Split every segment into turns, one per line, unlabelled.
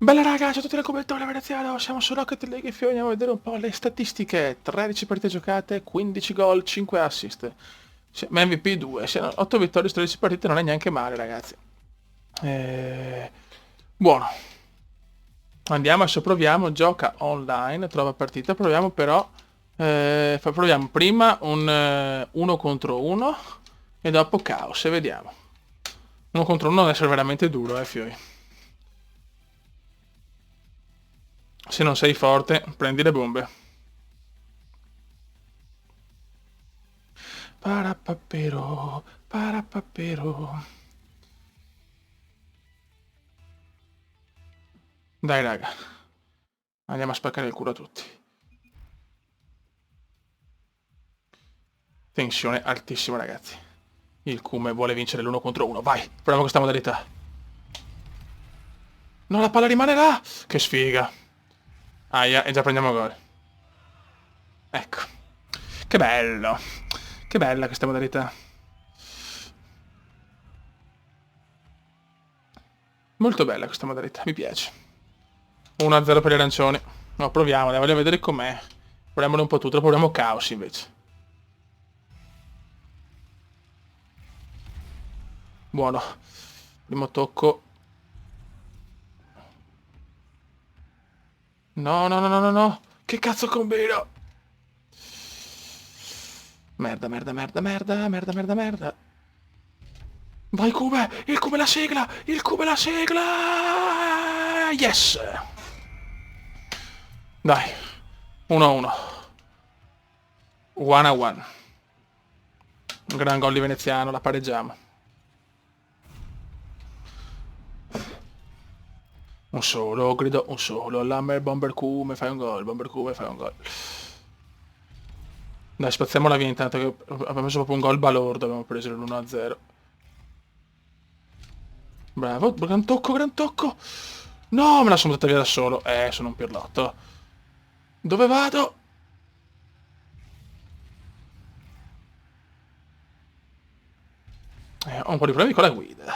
Bella raga, ciao a tutti da commento, Veneziano, siamo su Rocket League e andiamo a vedere un po' le statistiche. 13 partite giocate, 15 gol, 5 assist. Ma MVP 2, 8 vittorie su 13 partite non è neanche male ragazzi. Eh, Buono. Andiamo, adesso proviamo, gioca online, trova partita, proviamo però... proviamo prima un 1 contro 1 e dopo caos e vediamo. 1 contro 1 deve essere veramente duro, fioi. Se non sei forte, prendi le bombe. Parapapero, parapapero. Dai raga, andiamo a spaccare il culo a tutti. Tensione altissima ragazzi. Il Kume vuole vincere l'1 contro 1. Vai, proviamo questa modalità. No, la palla rimane là. Che sfiga. Aia, e già prendiamo gol. Ecco. Che bello. Che bella questa modalità. Molto bella questa modalità, mi piace. 1-0 per gli arancioni. No, proviamo, voglio vedere com'è. Proviamolo un po' tutto, proviamo caos invece. Buono. Primo tocco. No, no, no, no, no, no. Che cazzo combino? Merda, merda, merda, merda, merda, merda, merda. Vai Cube! Il Cube la sigla! Il Cube la sigla! Yes! Dai. 1-1. 1-1. Un gran gol di veneziano, la pareggiamo. Un solo grido, un solo Lammer, Bomber Kume, fai un gol, Bomber Kume, fai un gol. Dai, spazziamola via intanto che abbiamo preso proprio un gol balordo, abbiamo preso l'1-0. Bravo, gran tocco, gran tocco. No, me la sono buttata via da solo. Sono un pirlotto. Dove vado? Ho un po' di problemi con la guida.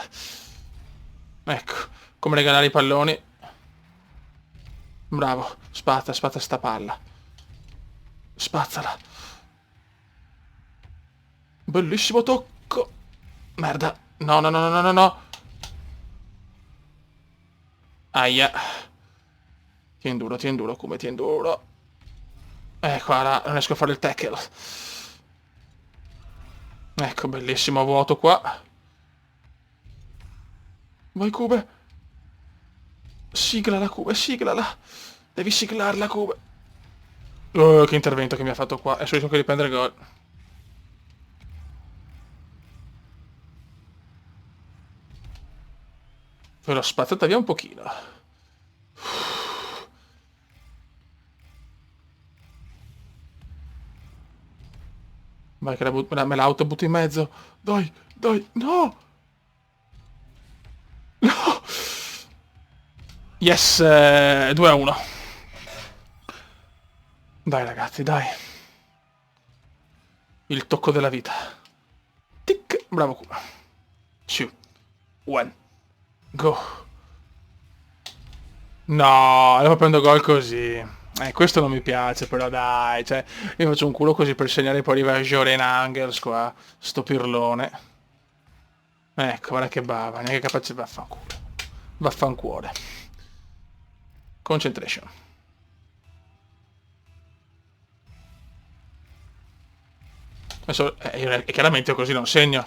Ecco, come regalare i palloni. Bravo, spazza, spazza sta palla. Spazzala. Bellissimo tocco. Merda. No, no, no, no, no, no, no. Aia. Tien duro, come tien duro. Qua là, non riesco a fare il tackle. Ecco, bellissimo vuoto qua. Vai Cube. Sigla la Cube, siglala. Devi siglarla Cube. Oh, che intervento che mi ha fatto qua. Adesso riesco a riprendere il gol. Poi l'ho spazzata via un pochino. Vai che me la autobutto in mezzo. Dai, dai, no! No! Yes, 2-1. Dai ragazzi, dai. Il tocco della vita. Tic, bravo Cuba. 2, 1, go. No, devo prendere gol così. Questo non mi piace, però dai, cioè, io faccio un culo così per segnare, poi arriva Joren Angels qua, sto pirlone. Ecco, guarda che bava, neanche capace, vaffanculo. Vaffancuore. Concentration. Adesso, chiaramente così non segno.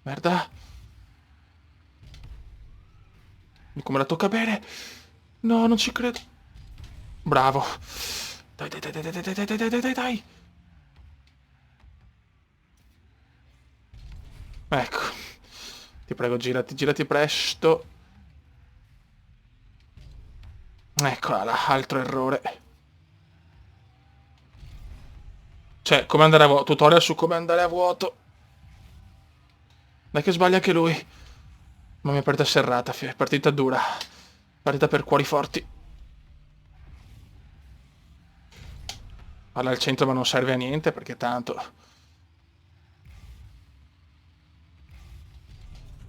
Merda. Come la tocca bene. No, non ci credo. Bravo. Dai, dai, dai, dai, dai, dai, dai, dai, dai, dai, dai. Ecco. Ti prego, girati, girati presto. Eccola là, altro errore. Cioè, come andare a vuoto. Tutorial su come andare a vuoto. Dai che sbaglia anche lui. Ma mi è partita serrata, partita dura. Partita per cuori forti. Palla al centro ma non serve a niente perché tanto...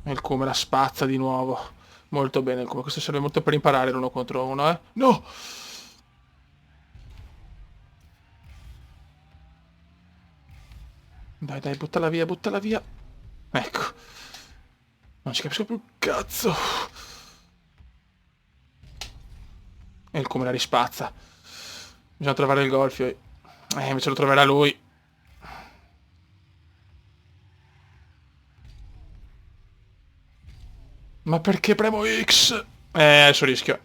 E il come la spazza di nuovo. Molto bene, come questo serve molto per imparare l'uno contro uno, eh. No! Dai, dai, buttala via, buttala via. Ecco. Non ci capisco più un cazzo. E il come la rispazza. Bisogna trovare il golfio. Invece lo troverà lui. Ma perché premo X? Adesso rischio.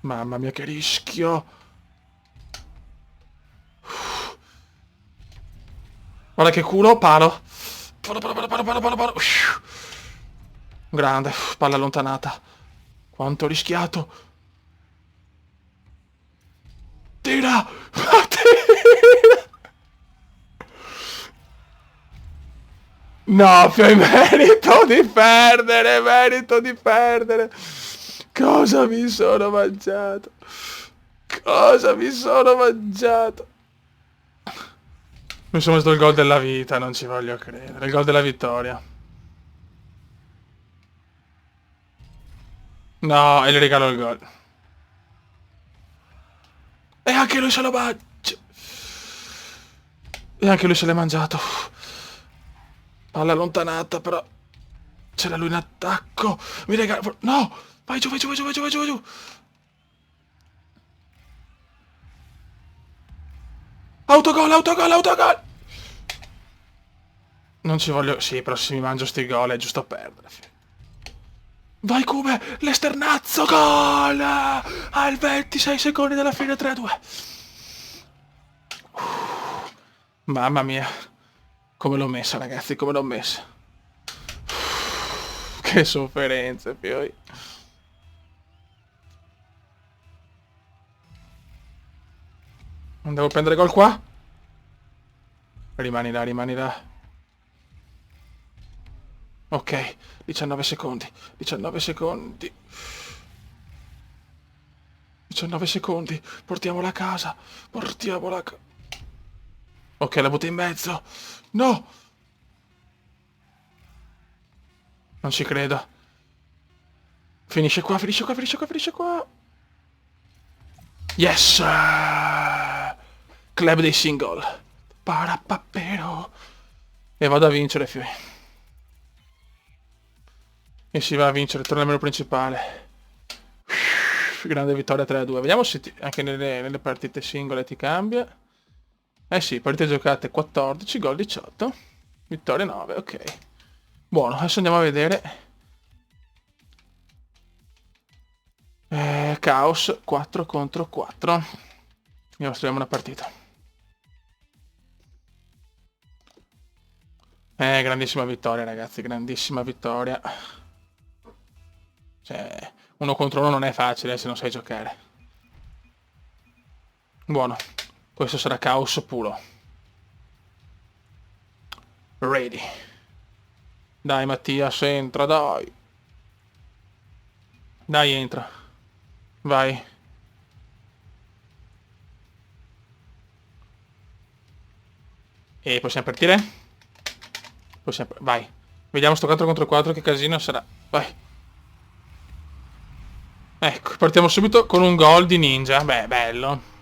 Mamma mia che rischio. Guarda che culo, palo. Palo, palo, palo, palo, palo, palo, palo. Grande, palla allontanata. Quanto ho rischiato. Tira! Tira! No, fai merito di perdere, merito di perdere. Cosa mi sono mangiato? Cosa mi sono mangiato? Mi sono messo il gol della vita, non ci voglio credere. Il gol della vittoria. No, e le regalo il gol. E anche lui se lo mangia. E anche lui se l'è mangiato. Palla allontanata, però. C'era lui in attacco. Mi regala. No! Vai giù, vai giù, vai giù, vai giù, vai giù, vai giù. Autogol, autogol, autogol! Non ci voglio... Sì, però se mi mangio sti gol è giusto perdere. Vai Cube, l'esternazzo, gol! Al 26 secondi dalla fine, 3-2. Mamma mia. Come l'ho messa, ragazzi, come l'ho messa. Che sofferenze, poi. Non devo prendere gol qua? Rimani là, rimani là. Ok, 19 secondi. 19 secondi. 19 secondi. Portiamola a casa. Portiamola a casa. Ok, la butto in mezzo. No! Non ci credo. Finisce qua, finisce qua, finisce qua, finisce qua. Yes! Club dei single. Parapappero. E vado a vincere, fioi. E si va a vincere, torna al menu principale. Grande vittoria 3-2. Vediamo se anche nelle partite singole ti cambia. Eh sì, partite giocate 14, gol 18. Vittoria 9, ok. Buono, adesso andiamo a vedere. Caos 4 contro 4. Andiamo a studiare una partita. Grandissima vittoria, ragazzi, grandissima vittoria. Cioè, uno contro uno non è facile se non sai giocare. Buono. Questo sarà caos puro. Ready. Dai Mattias, entra, dai. Dai, entra. Vai. E possiamo partire? Possiamo... Vai. Vediamo sto 4 contro 4 che casino sarà. Vai. Ecco, partiamo subito con un gol di Ninja. Beh, bello.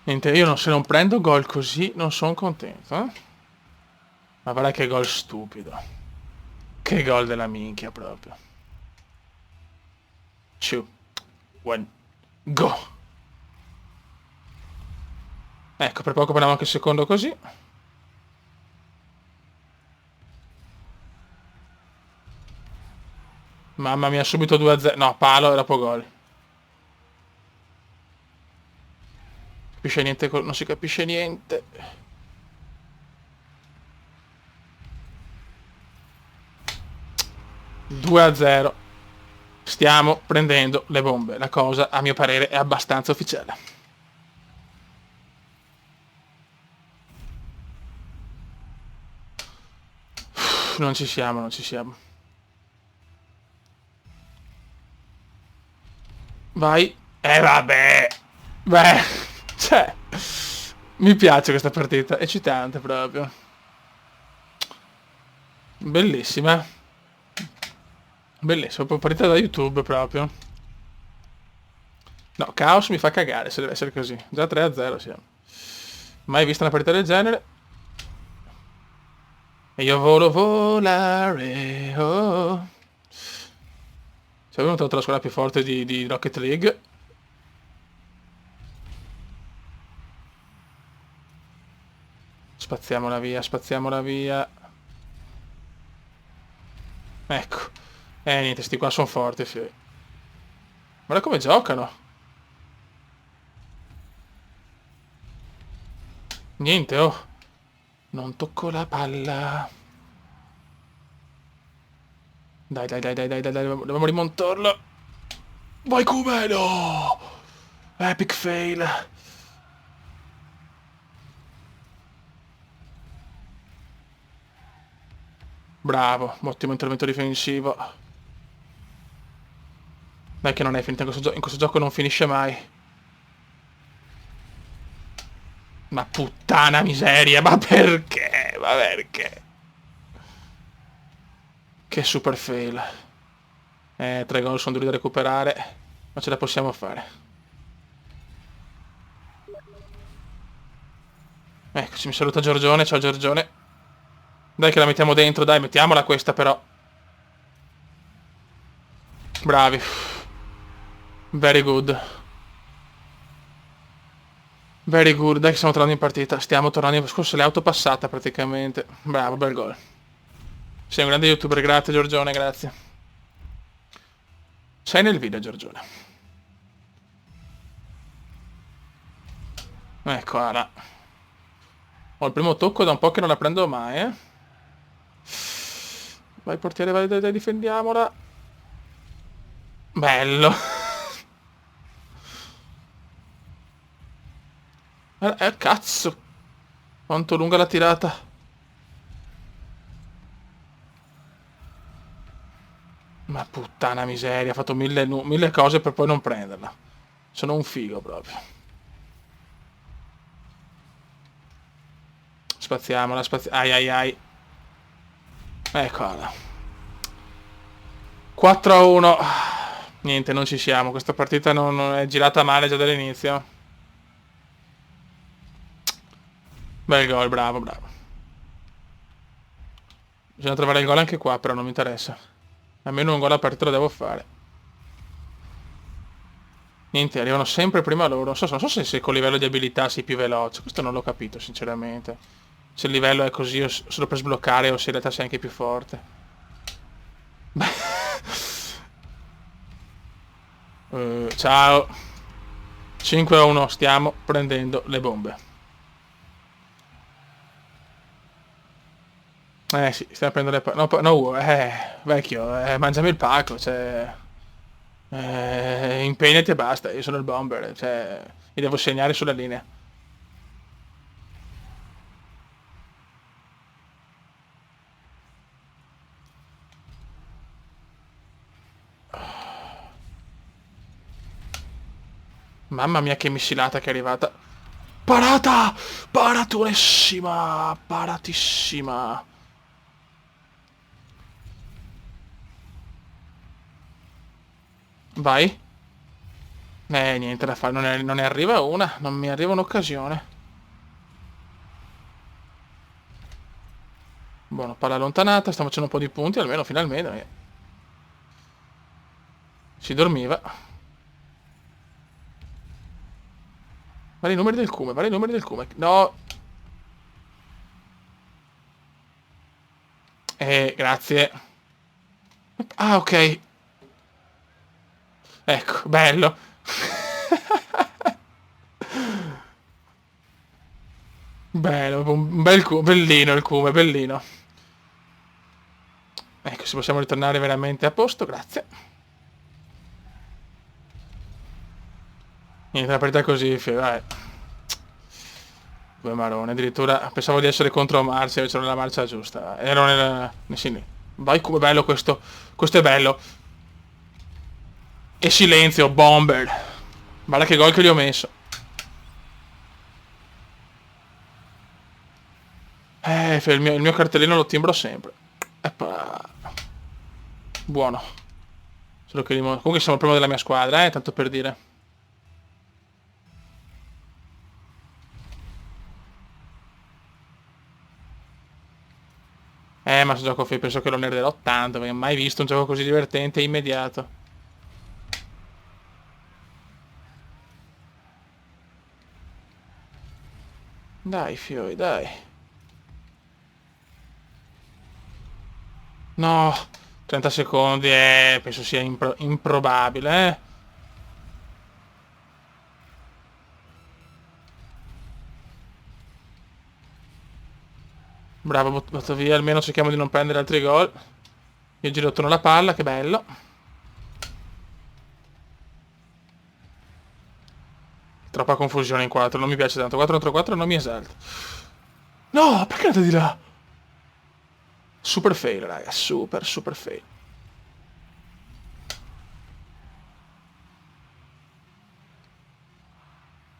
Niente, io se non prendo gol così non sono contento, eh? Ma guarda che gol stupido. Che gol della minchia proprio. 2, 1, go! Ecco, per poco prendiamo anche il secondo così. Mamma mia, subito 2-0. No, palo e dopo gol. Capisce niente, non si capisce niente. (2-0). Stiamo prendendo le bombe. La cosa, a mio parere, è abbastanza ufficiale. Non ci siamo, non ci siamo. Vai. Vabbè. Beh, cioè, mi piace questa partita, è eccitante proprio. Bellissima. Bellissima, proprio partita da YouTube proprio. No, Caos mi fa cagare se deve essere così. Già 3-0 siamo. Mai vista una partita del genere. E io volo volare. Oh. Se abbiamo trovato la squadra più forte di Rocket League. Spaziamola via, spaziamola via. Ecco. Niente, sti qua sono forti, fioi. Guarda come giocano. Niente, oh. Non tocco la palla. Dai, dai, dai, dai, dai, dai, dobbiamo rimontarla. Vai Cumelo! Epic fail. Bravo, ottimo intervento difensivo. Dai che non è finita in questo gioco non finisce mai. Ma puttana miseria, ma perché? Ma perché? Che super fail. 3 gol sono duri da recuperare, ma ce la possiamo fare. Eccoci, mi saluta Giorgione, ciao Giorgione. Dai che la mettiamo dentro, dai, mettiamola questa però. Bravi. Very good. Very good, dai che stiamo tornando in partita. Stiamo tornando in... Scorso l'è autopassata praticamente. Bravo, bel gol. Sei un grande youtuber, grazie Giorgione, grazie. Sei nel video Giorgione. Eccola. Ho il primo tocco da un po' che non la prendo mai, eh. Vai portiere, vai, dai, dai, difendiamola. Bello. Cazzo. Quanto lunga la tirata. Ma puttana miseria, ha fatto mille cose per poi non prenderla. Sono un figo proprio. Spaziamola, ai ai ai. Eccola. 4-1. Niente, non ci siamo. Questa partita non è girata male già dall'inizio. Bel gol, bravo, bravo. Bisogna trovare il gol anche qua, però non mi interessa. Almeno un gol a partita lo devo fare. Niente, arrivano sempre prima loro. Non so se col livello di abilità sei più veloce. Questo non l'ho capito, sinceramente. Se il livello è così solo per sbloccare o se in realtà sei anche più forte. Ciao. 5-1, stiamo prendendo le bombe. Sì, stiamo prendendo le... No, vecchio, mangiami il pacco, cioè... impegnati e basta, io sono il bomber, cioè... Mi devo segnare sulla linea. Mamma mia che missilata che è arrivata. Parata! Paraturissima! Paratissima! Vai. Niente da fare, non ne arriva una, non mi arriva un'occasione. Buono, palla allontanata, stiamo facendo un po' di punti, almeno finalmente. Si dormiva. Vale i numeri del Cume, vale i numeri del Cume. No! Grazie. Ah, ok. Ecco, bello. Bello, un bel cume, bellino il Cume, bellino. Ecco, se possiamo ritornare veramente a posto, grazie. Niente, la partita così, vai. Due marone, addirittura pensavo di essere contro marcia, invece ero nella marcia giusta. Ero sì. Vai come bello questo. Questo è bello. E silenzio, bomber. Guarda che gol che gli ho messo. Il mio cartellino lo timbro sempre. Buono. Solo che comunque siamo il primo della mia squadra, tanto per dire. Ma questo gioco penso che lo nerderò tanto, perché mai visto un gioco così divertente e immediato. Dai, fioi, dai. No, 30 secondi, penso sia improbabile, Bravo, buttato via, almeno cerchiamo di non prendere altri gol. Io giro attorno la palla, che bello. Troppa confusione in 4, non mi piace tanto. 4 contro 4 non mi esalta. No, perché andate di là? Super fail, raga, super fail.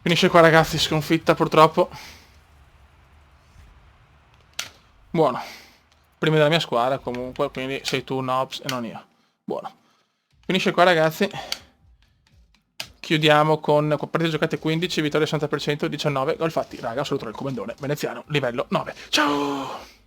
Finisce qua, ragazzi, sconfitta purtroppo. Buono. Primi della mia squadra comunque, quindi sei tu Nobs e non io. Buono. Finisce qua, ragazzi. Chiudiamo con partite giocate 15, vittoria 60%, 19 gol fatti. Raga, saluto il comandone veneziano, livello 9. Ciao!